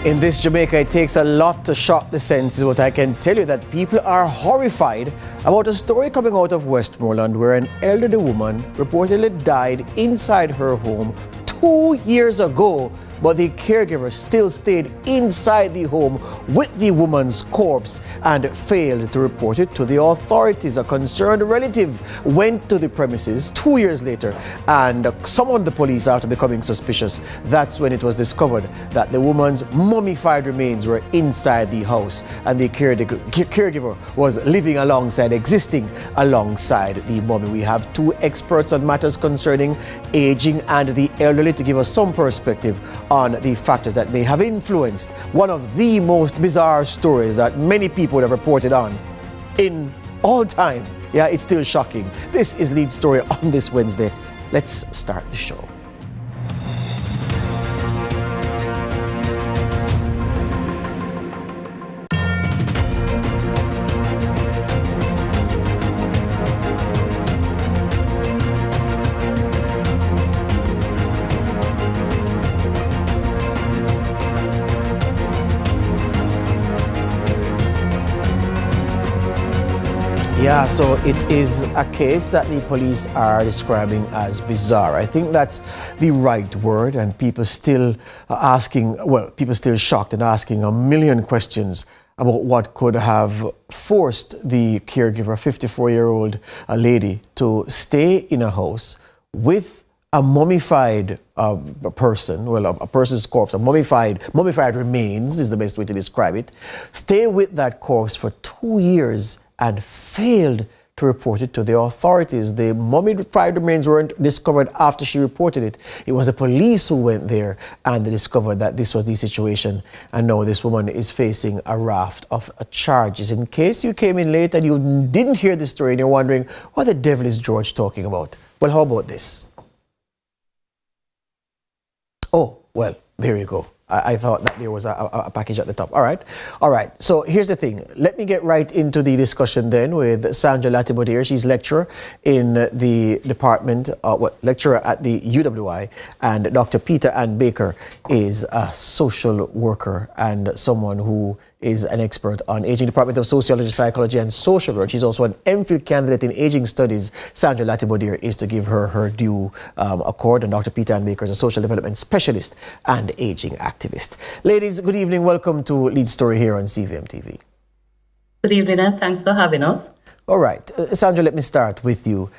In this Jamaica, it takes a lot to shock the senses, but I can tell you that people are horrified about a story coming out of Westmoreland where an elderly woman reportedly died inside her home 2 years ago, but the caregiver still stayed inside the home with the woman's corpse and failed to report it to the authorities. A concerned relative went to the premises 2 years later and summoned the police after becoming suspicious. That's when it was discovered that the woman's mummified remains were inside the house and the caregiver was living alongside, existing alongside the mummy. We have two experts on matters concerning aging and the elderly to give us some perspective on the factors that may have influenced one of the most bizarre stories that many people have reported on in all time. Yeah, it's still shocking. This is Lead Story on this Wednesday. Let's start the show. Yeah, so it is a case that the police are describing as bizarre. I think that's the right word, and people still are asking, well, people still shocked and asking a million questions about what could have forced the caregiver, a 54-year-old lady, to stay in a house with a mummified person, well, a person's corpse, a mummified remains is the best way to describe it, stay with that corpse for 2 years and failed to report it to the authorities. The mummified remains weren't discovered after she reported it. It was the police who went there and they discovered that this was the situation. And now this woman is facing a raft of charges. In case you came in late and you didn't hear this story and you're wondering, what the devil is George talking about? Well, how about this? Oh, well, there you go. I thought that there was a package at the top. All right. So here's the thing. Let me get right into the discussion then with Sandra Latibodier. She's lecturer in the department, lecturer at the UWI, and Dr. Peter Ann Baker is a social worker and someone who is an expert on aging, Department of Sociology, Psychology, and Social Work. She's also an MPhil candidate in aging studies. Sandra Latibodier is to give her due accord, and Dr. Peter Ann Baker is a social development specialist and aging activist. Ladies, good evening. Welcome to Lead Story here on CVM TV. Good evening, and thanks for having us. All right. Sandra, let me start with you.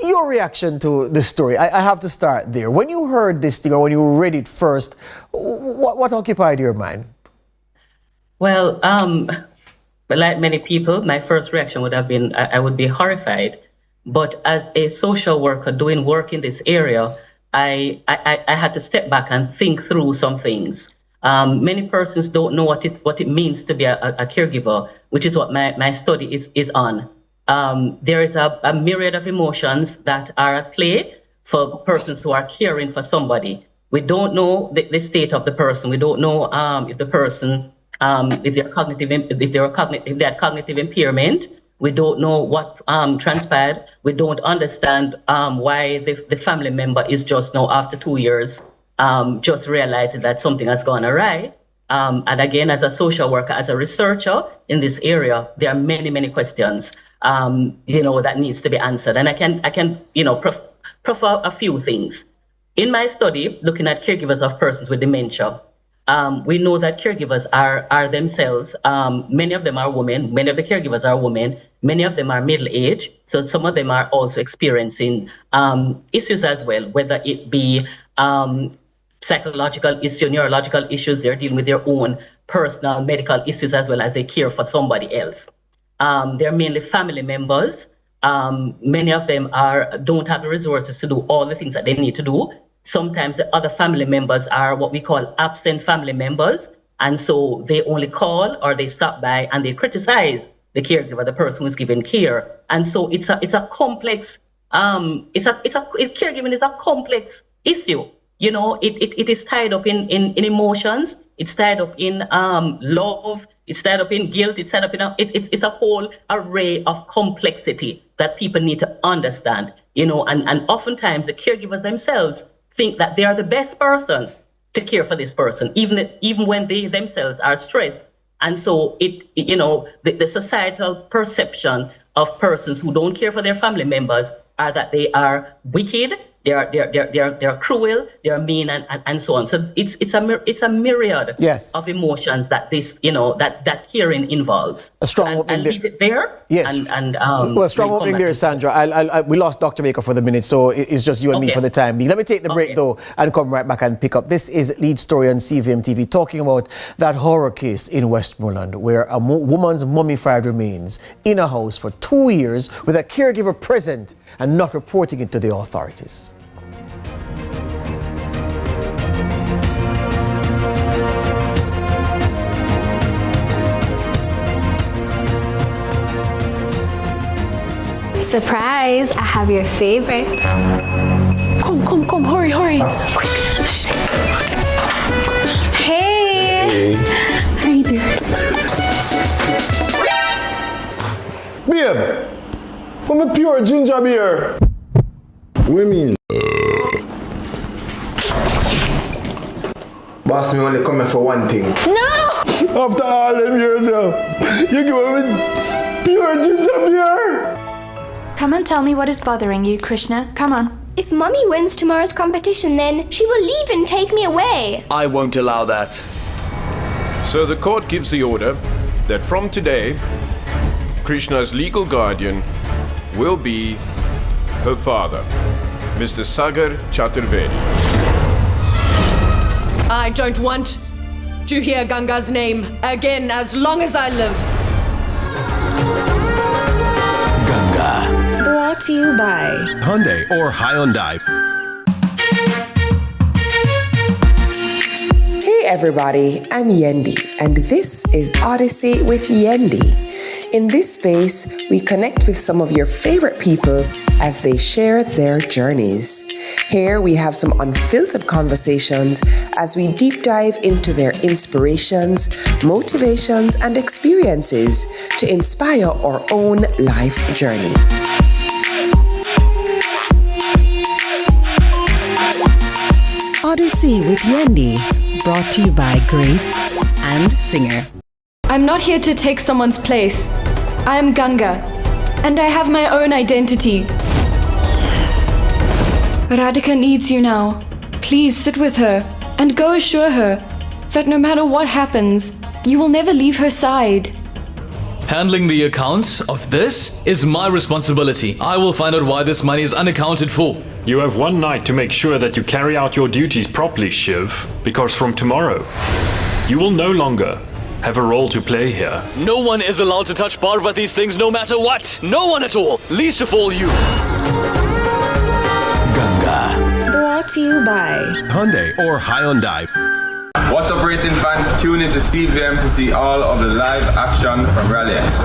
Your reaction to this story, I have to start there. When you heard this thing or when you read it first, what occupied your mind? Well, like many people, my first reaction would have been I would be horrified. But as a social worker doing work in this area, I had to step back and think through some things. Many persons don't know what it means to be a caregiver, which is what my study is on. There is a myriad of emotions that are at play for persons who are caring for somebody. We don't know the state of the person. We don't know if the person if they had cognitive impairment. We don't know what transpired. We don't understand why the family member is just now, after 2 years, just realizing that something has gone awry. And again, as a social worker, as a researcher in this area, there are many questions, that needs to be answered. And I can proffer a few things. In my study, looking at caregivers of persons with dementia, we know that caregivers are themselves, many of them are women, many of the caregivers are women, many of them are middle-aged, so some of them are also experiencing issues as well, whether it be psychological issues, neurological issues, they're dealing with their own personal medical issues as well as they care for somebody else. They're mainly family members. Many of them don't have the resources to do all the things that they need to do. Sometimes the other family members are what we call absent family members. And so they only call or they stop by and they criticize the caregiver, the person who's giving care. And so it's a complex, caregiving is a complex issue. It is tied up in emotions. It's tied up in love. It's tied up in guilt. It's tied up in it's a whole array of complexity that people need to understand. And oftentimes the caregivers themselves think that they are the best person to care for this person, even when they themselves are stressed. And so the societal perception of persons who don't care for their family members are that they are wicked, they're cruel, they're mean, and so on. So it's a myriad of emotions that this that caring involves. A strong and leave it there. Yes. Well, strong opening there, Sandra. We lost Dr. Baker for the minute, so it's just you and me for the time being. Let me take the break though and come right back and pick up. This is Lead Story on CVM TV, talking about that horror case in Westmoreland where a woman's mummified remains in a house for 2 years with a caregiver present and not reporting it to the authorities. Surprise! I have your favorite. Come, hurry. Quick. Hey! How you doing? Babe, I'm a pure ginger beer. What do you mean? Boss, me only come here for one thing. No! After all them years, you give me pure ginger beer. Come and tell me what is bothering you, Krishna. Come on. If Mummy wins tomorrow's competition, then she will leave and take me away. I won't allow that. So the court gives the order that from today, Krishna's legal guardian will be her father, Mr. Sagar Chaturvedi. I don't want to hear Ganga's name again as long as I live. Ganga. Brought to you by Hyundai or Hyundai. Hey everybody, I'm Yendi, and this is Odyssey with Yendi. In this space, we connect with some of your favorite people as they share their journeys. Here we have some unfiltered conversations as we deep dive into their inspirations, motivations, and experiences to inspire our own life journey. Odyssey with Yendi, brought to you by Grace and Singer. I'm not here to take someone's place. I am Ganga, and I have my own identity. Radhika needs you now. Please sit with her and go assure her that no matter what happens, you will never leave her side. Handling the accounts of this is my responsibility. I will find out why this money is unaccounted for. You have one night to make sure that you carry out your duties properly, Shiv, because from tomorrow, you will no longer have a role to play here. No one is allowed to touch Parvati's things no matter what. No one at all. Least of all you. Ganga. Brought to you by Hyundai or Hyundai. What's up, racing fans? Tune into CVM to see all of the live action from Rally X.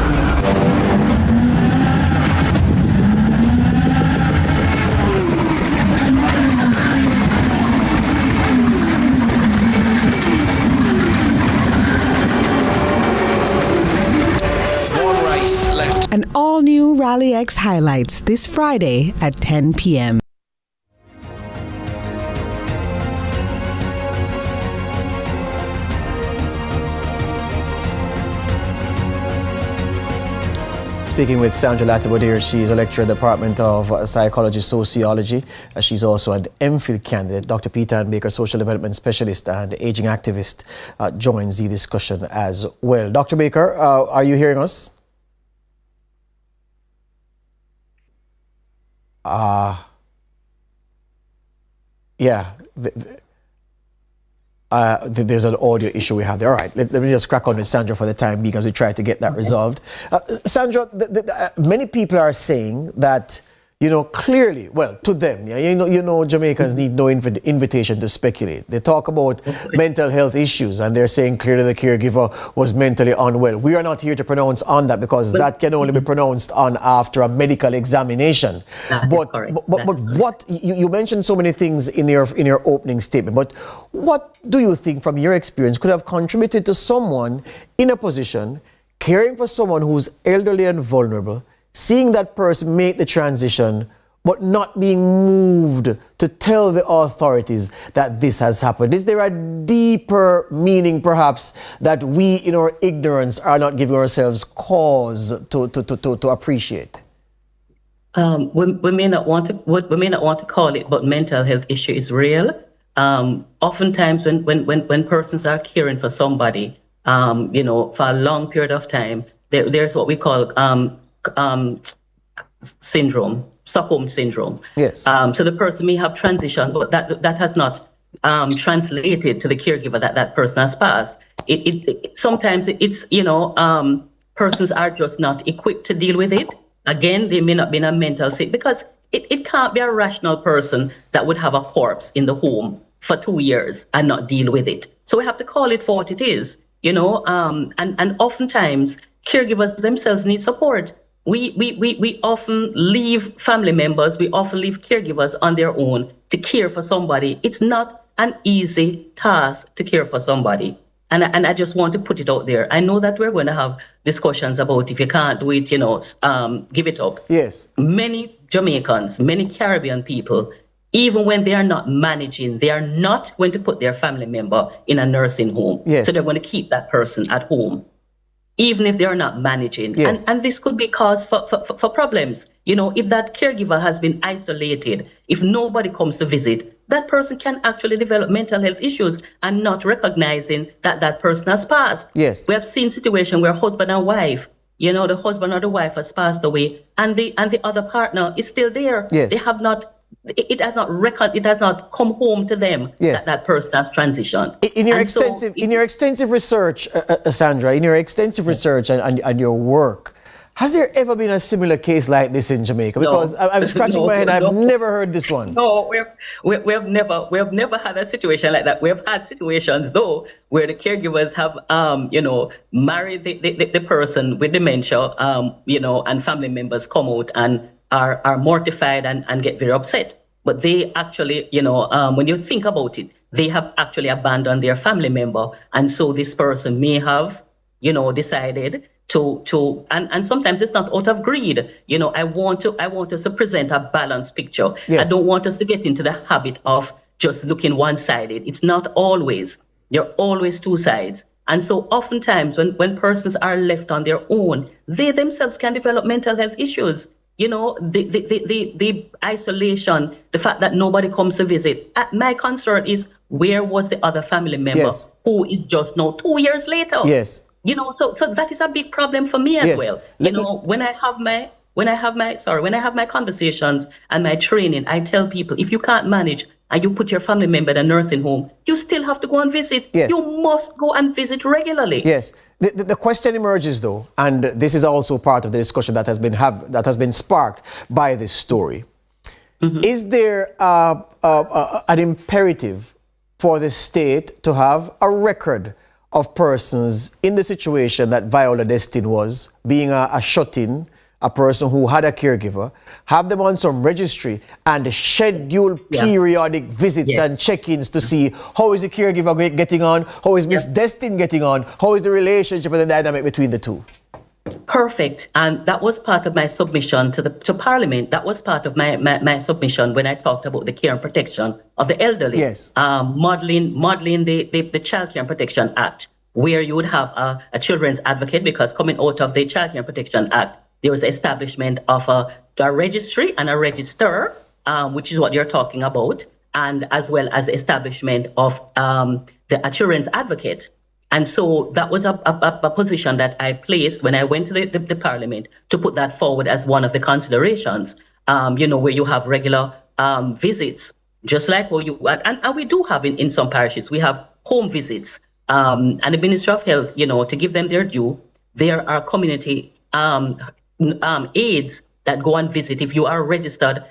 An all-new Rally X highlights this Friday at 10 p.m. Speaking with Sandra Latibodier, she's a lecturer in the Department of Psychology, Sociology. She's also an MPhil candidate. Dr. Peter Baker, Social Development Specialist and Aging Activist, joins the discussion as well. Dr. Baker, are you hearing us? There's an audio issue we have there. All right, let me just crack on with Sandra for the time being as we try to get that resolved. Sandra, many people are saying that, clearly, well, to them, Jamaicans need no invitation to speculate. They talk about mental health issues and they're saying clearly the caregiver was mentally unwell. We are not here to pronounce on that because that can only be pronounced on after a medical examination. But what you mentioned so many things in your opening statement, but what do you think from your experience could have contributed to someone in a position caring for someone who's elderly and vulnerable, seeing that person make the transition, but not being moved to tell the authorities that this has happened? Is there a deeper meaning, perhaps, that we, in our ignorance, are not giving ourselves cause to appreciate? We may not want to call it, but mental health issue is real. Oftentimes, when persons are caring for somebody, for a long period of time, there's what we call syndrome, Stockholm syndrome. Yes. So the person may have transitioned, but that has not translated to the caregiver that person has passed. Sometimes it's persons are just not equipped to deal with it. Again, they may not be in a mental state, because it can't be a rational person that would have a corpse in the home for 2 years and not deal with it. So we have to call it for what it is, and oftentimes caregivers themselves need support. We often leave family members, we often leave caregivers on their own to care for somebody. It's not an easy task to care for somebody. And I just want to put it out there. I know that we're going to have discussions about if you can't do it, give it up. Yes. Many Jamaicans, many Caribbean people, even when they are not managing, they are not going to put their family member in a nursing home. Yes. So they're going to keep that person at home, even if they are not managing. Yes. And this could be cause for problems. If that caregiver has been isolated, if nobody comes to visit, that person can actually develop mental health issues and not recognizing that person has passed. Yes. We have seen situations where husband and wife, the husband or the wife has passed away, and the other partner is still there. Yes. They have not. It has not come home to them. Yes. that person has transitioned. In your extensive research, Sandra, in your extensive research and your work, has there ever been a similar case like this in Jamaica? Because I'm scratching my head. I've never heard this one. No, we have never had a situation like that. We have had situations though where the caregivers have married the person with dementia, and family members come out and are mortified and get very upset. But they actually, when you think about it, they have actually abandoned their family member, and so this person may have, decided and sometimes it's not out of greed. I want us to present a balanced picture. Yes. I don't want us to get into the habit of just looking one-sided. It's not always. There are always two sides. And so oftentimes when persons are left on their own, they themselves can develop mental health issues. The isolation, the fact that nobody comes to visit. My concern is, where was the other family member? Yes. Who is just now 2 years later? Yes. So that is a big problem for me as well. When I have my conversations and my training, I tell people, if you can't manage and you put your family member in a nursing home, you still have to go and visit. Yes. You must go and visit regularly. Yes. The question emerges though, and this is also part of the discussion that has been sparked by this story. Mm-hmm. Is there an imperative for the state to have a record of persons in the situation that Viola Destin was, being a shut-in, a person who had a caregiver, have them on some registry and schedule periodic visits and check-ins to see how is the caregiver getting on, how is Miss Destin getting on, how is the relationship and the dynamic between the two? Perfect. And that was part of my submission to Parliament. That was part of my submission when I talked about the care and protection of the elderly. Yes. Modeling the Child Care and Protection Act, where you would have a children's advocate, because coming out of the Child Care and Protection Act, there was the establishment of a registry and a register, which is what you're talking about, and as well as the establishment of a children's advocate. And so that was a position that I placed when I went to the Parliament to put that forward as one of the considerations, where you have regular visits, just like what you, and we do have in some parishes, we have home visits. And the Ministry of Health, to give them their due, there are community aides that go and visit. If you are registered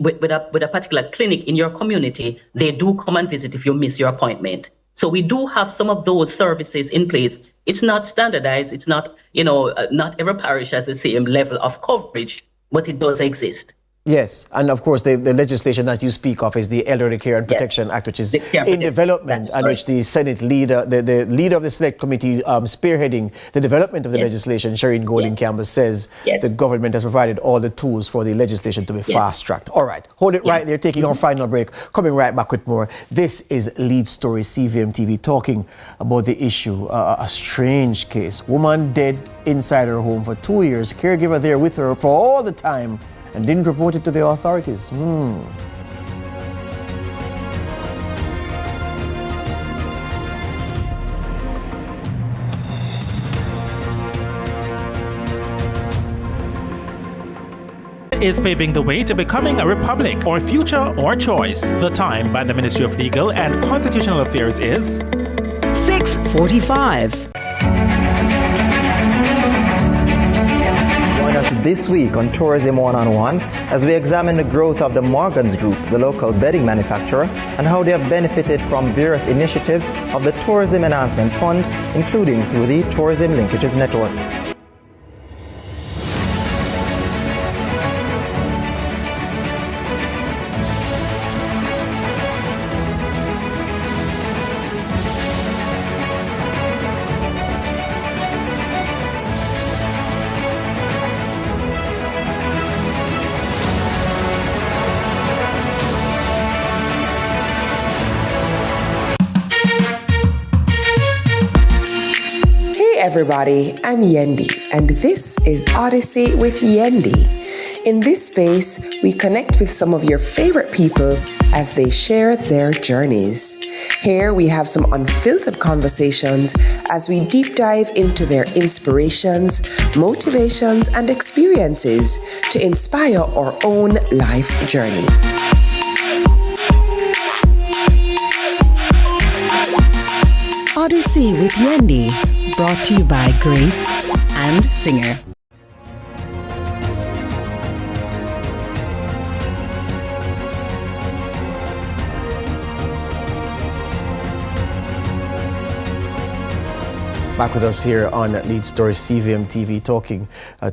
with a particular clinic in your community, they do come and visit if you miss your appointment. So we do have some of those services in place. It's not standardized. It's not, not every parish has the same level of coverage, but it does exist. Yes, and of course the legislation that you speak of is the Elderly Care and Protection Act, which is in development, and which the Senate leader, the leader of the Select Committee spearheading the development of the legislation, Shireen Golding Campbell, says the government has provided all the tools for the legislation to be fast-tracked. All right, hold it right there, taking our final break, coming right back with more. This is Lead Story CVM TV, talking about the issue, a strange case. Woman dead inside her home for 2 years, caregiver there with her for all the time, and didn't report it to the authorities. Is paving the way to becoming a republic or future or choice. The time by the Ministry of Legal and Constitutional Affairs is 6:45. Join us this week on Tourism One-on-One as we examine the growth of the Morgans Group, the local bedding manufacturer, and how they have benefited from various initiatives of the Tourism Enhancement Fund, including through the Tourism Linkages Network. Everybody, I'm Yendi, and this is Odyssey with Yendi. In this space, we connect with some of your favorite people as they share their journeys. Here we have some unfiltered conversations as we deep dive into their inspirations, motivations, and experiences to inspire our own life journey. Odyssey with Yendi, brought to you by Grace and Singer. Back with us here on Lead Story CVM TV, talking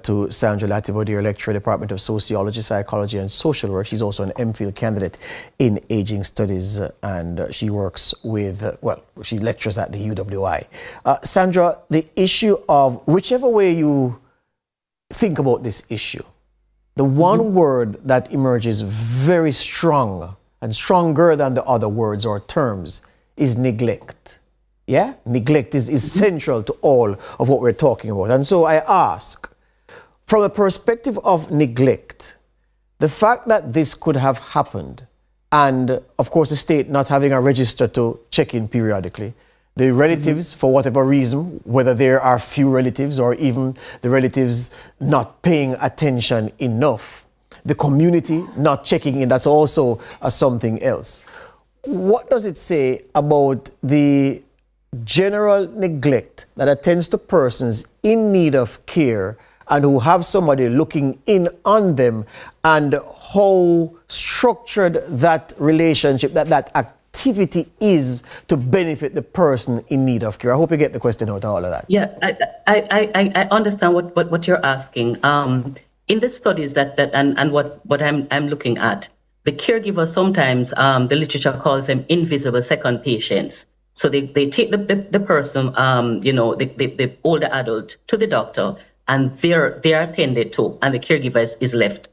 to Sandra Latibo, dear lecturer, Department of Sociology, Psychology and Social Work. She's also an MPhil candidate in Aging Studies, and she works with, she lectures at the UWI. Sandra, the issue of, whichever way you think about this issue, the one word that emerges very strong and stronger than the other words or terms is neglect. Yeah, neglect is central to all of what we're talking about. And so I ask, from the perspective of neglect, the fact that this could have happened, and of course the state not having a register to check in periodically, the relatives, for whatever reason, whether there are few relatives or even the relatives not paying attention enough, the community not checking in, that's also something else. What does it say about the general neglect that attends to persons in need of care and who have somebody looking in on them, and how structured that relationship, that activity is to benefit the person in need of care? I hope you get the question out of all of that. Yeah, I understand what you're asking. In the studies and what I'm looking at, the caregivers sometimes, the literature calls them invisible second patients. So they take the person, the older adult to the doctor, and they are attended to, and the caregiver is left,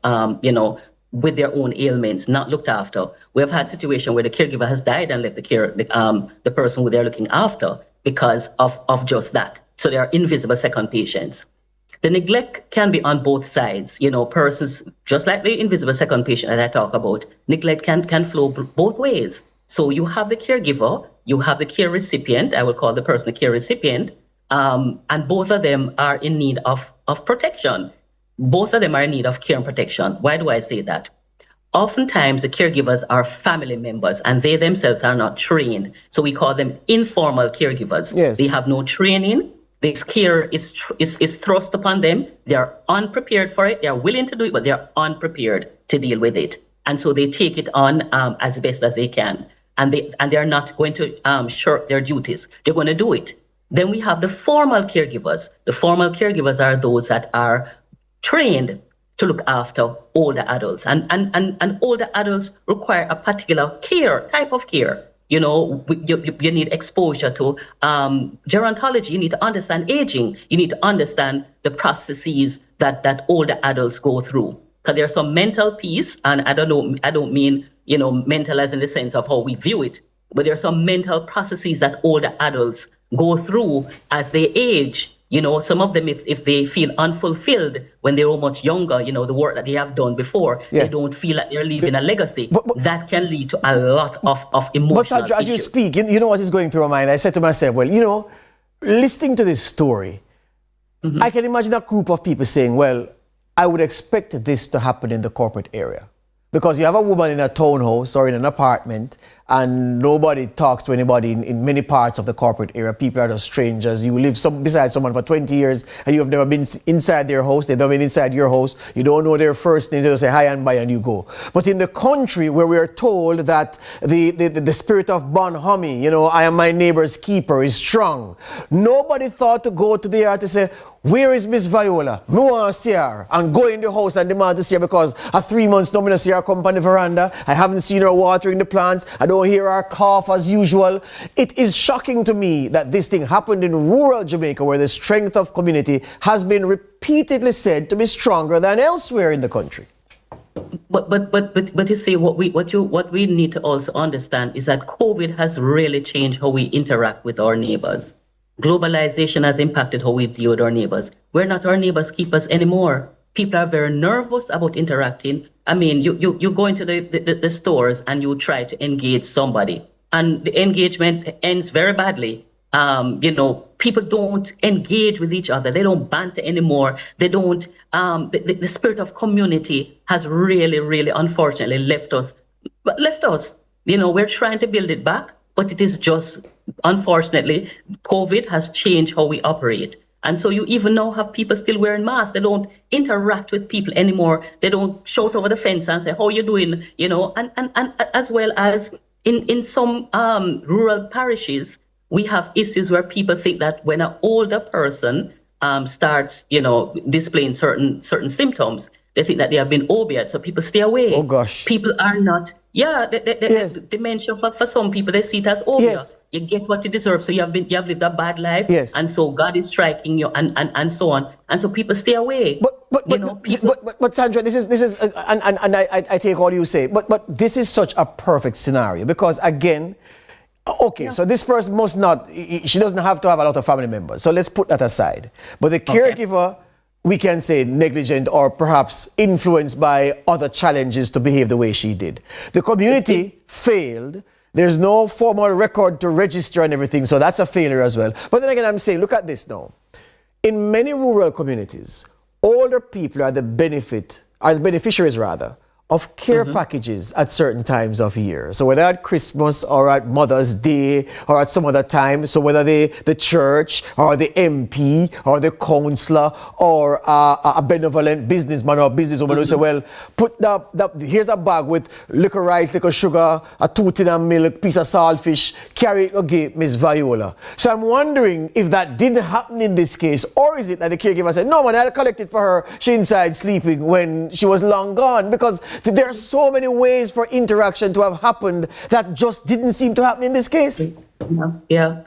with their own ailments, not looked after. We have had situations where the caregiver has died and left the person who they're looking after because of just that. So they are invisible second patients. The neglect can be on both sides. Persons, just like the invisible second patient that I talk about, neglect can flow both ways. So you have the caregiver, you have the care recipient, I will call the person the care recipient, and both of them are in need of protection. Both of them are in need of care and protection. Why do I say that? Oftentimes, the caregivers are family members and they themselves are not trained. So we call them informal caregivers. Yes. They have no training. This care is thrust upon them. They are unprepared for it. They are willing to do it, but they are unprepared to deal with it. And so they take it on as best as they can. And they are not going to shirk their duties. They're going to do it. Then we have the formal caregivers. The formal caregivers are those that are trained to look after older adults. And older adults require a particular type of care. You know, you need exposure to gerontology. You need to understand aging. You need to understand the processes that older adults go through. Because there's some mental piece, and I don't mean, you know, mental as in the sense of how we view it, but there's some mental processes that older adults go through as they age. You know, some of them, if they feel unfulfilled when they were much younger, you know, the work that they have done before, they don't feel like they're leaving a legacy. But that can lead to a lot of emotional But Sandra, as you speak, you know what is going through my mind? I said to myself, well, you know, listening to this story, I can imagine a group of people saying, well, I would expect this to happen in the corporate area. Because you have a woman in a townhouse or in an apartment and nobody talks to anybody in many parts of the corporate area. People are just strangers. You live beside someone for 20 years and you have never been inside their house. They've never been inside your house. You don't know their first name. They just say hi and bye and you go. But in the country where we are told that the spirit of bonhomie, you know, I am my neighbor's keeper, is strong. Nobody thought to go to the yard to say, where is Miss Viola? No one see her. And go in the house and demand to see her because at 3 months, no one see her come on the veranda. I haven't seen her watering the plants. I don't hear her cough as usual. It is shocking to me that this thing happened in rural Jamaica where the strength of community has been repeatedly said to be stronger than elsewhere in the country. But you see, what we need to also understand is that COVID has really changed how we interact with our neighbors. Globalization has impacted how we deal with our neighbors. We're not our neighbors' keepers anymore. People are very nervous about interacting. I mean, you go into the stores and you try to engage somebody, and the engagement ends very badly. You know, people don't engage with each other. They don't banter anymore. They don't. The spirit of community has really, really, unfortunately, left us. You know, we're trying to build it back. But it is just, unfortunately, COVID has changed how we operate. And so you even now have people still wearing masks. They don't interact with people anymore. They don't shout over the fence and say, how you doing? You know, and as well as in some rural parishes, we have issues where people think that when an older person starts, you know, displaying certain symptoms, they think that they have been opiate, so people stay away. Oh gosh. People are not. Yeah, dementia for some people, they see it as opiate. Yes. You get what you deserve, so you have lived a bad life. Yes. And so God is striking you, and so on, and so people stay away. But Sandra, this is and I take all you say, but this is such a perfect scenario because again. Okay, so this person must not. She doesn't have to have a lot of family members. So let's put that aside. But the caregiver. Okay. We can say negligent or perhaps influenced by other challenges to behave the way she did. The community failed. There's no formal record to register and everything, so that's a failure as well. But then again, I'm saying, look at this now. In many rural communities, older people are the beneficiaries rather, of care packages at certain times of year. So whether at Christmas or at Mother's Day or at some other time, so whether the church or the MP or the councillor or a benevolent businessman or businesswoman who say, well, put here's a bag with liquor rice, liquor sugar, a 2 tin of milk, piece of saltfish, carry it again, Miss Viola. So I'm wondering if that didn't happen in this case, or is it that the caregiver said, no man, I'll collect it for her, she inside sleeping when she was long gone, because there are so many ways for interaction to have happened that just didn't seem to happen in this case. Yeah.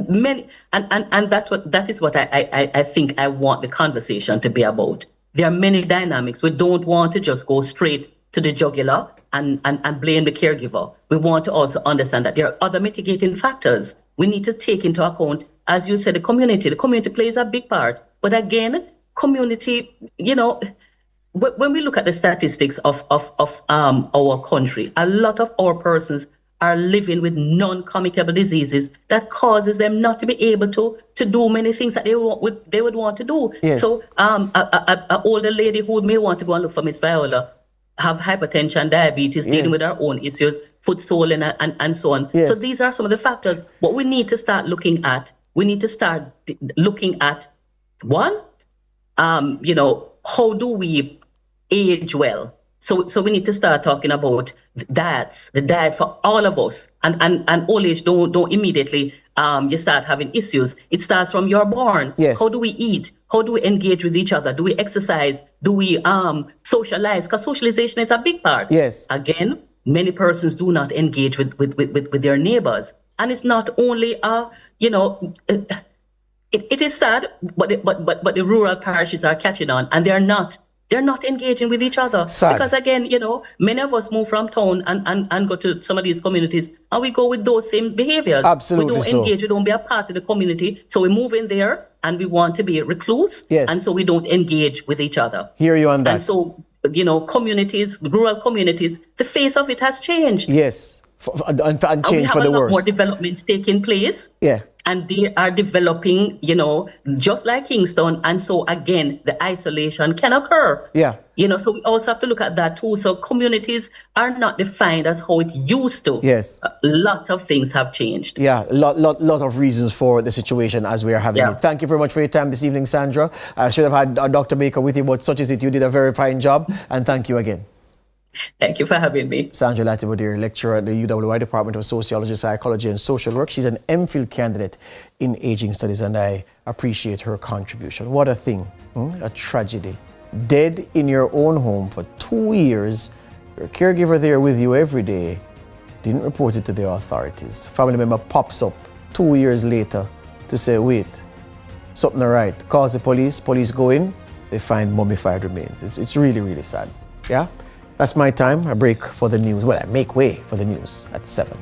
Many, and that is what I think I want the conversation to be about. There are many dynamics. We don't want to just go straight to the jugular and blame the caregiver. We want to also understand that there are other mitigating factors we need to take into account. As you said, the community plays a big part. But again, community, you know, when we look at the statistics of our country, a lot of our persons are living with non-communicable diseases that causes them not to be able to do many things that they would want to do. Yes. So an older lady who may want to go and look for Miss Viola have hypertension, diabetes, dealing with her own issues, foot swollen and so on. Yes. So these are some of the factors. What we need to start looking at, one, you know, how do we age well? So we need to start talking about the diet for all of us. And old age don't immediately you start having issues. It starts from you're born. Yes. How do we eat? How do we engage with each other? Do we exercise? Do we socialize? Because socialization is a big part. Yes. Again, many persons do not engage with their neighbors. And it's not only it is sad, but the rural parishes are catching on, and they're not engaging with each other. Sad. Because again, many of us move from town and go to some of these communities, and we go with those same behaviors. Absolutely. We don't engage, we don't be a part of the community. So we move in there and we want to be a recluse. Yes. And so we don't engage with each other. Hear you on that. And so, communities, rural communities, the face of it has changed. Yes. And changed for the worse. We have a lot more developments taking place. Yeah. And they are developing, just like Kingston. And so, again, the isolation can occur. Yeah. So we also have to look at that too. So communities are not defined as how it used to. Yes. Lots of things have changed. Yeah, lot of reasons for the situation as we are having it. Thank you very much for your time this evening, Sandra. I should have had Dr. Baker with you, but such is it. You did a very fine job, and thank you again. Thank you for having me. Sandra Latibodir, lecturer at the UWI Department of Sociology, Psychology and Social Work. She's an MPhil candidate in aging studies, and I appreciate her contribution. What a thing, a tragedy. Dead in your own home for 2 years, your caregiver there with you every day, didn't report it to the authorities. Family member pops up 2 years later to say, wait, something not right. Calls the police go in, they find mummified remains. It's really, really sad. Yeah? That's my time. I break for the news. Well, I make way for the news at 7.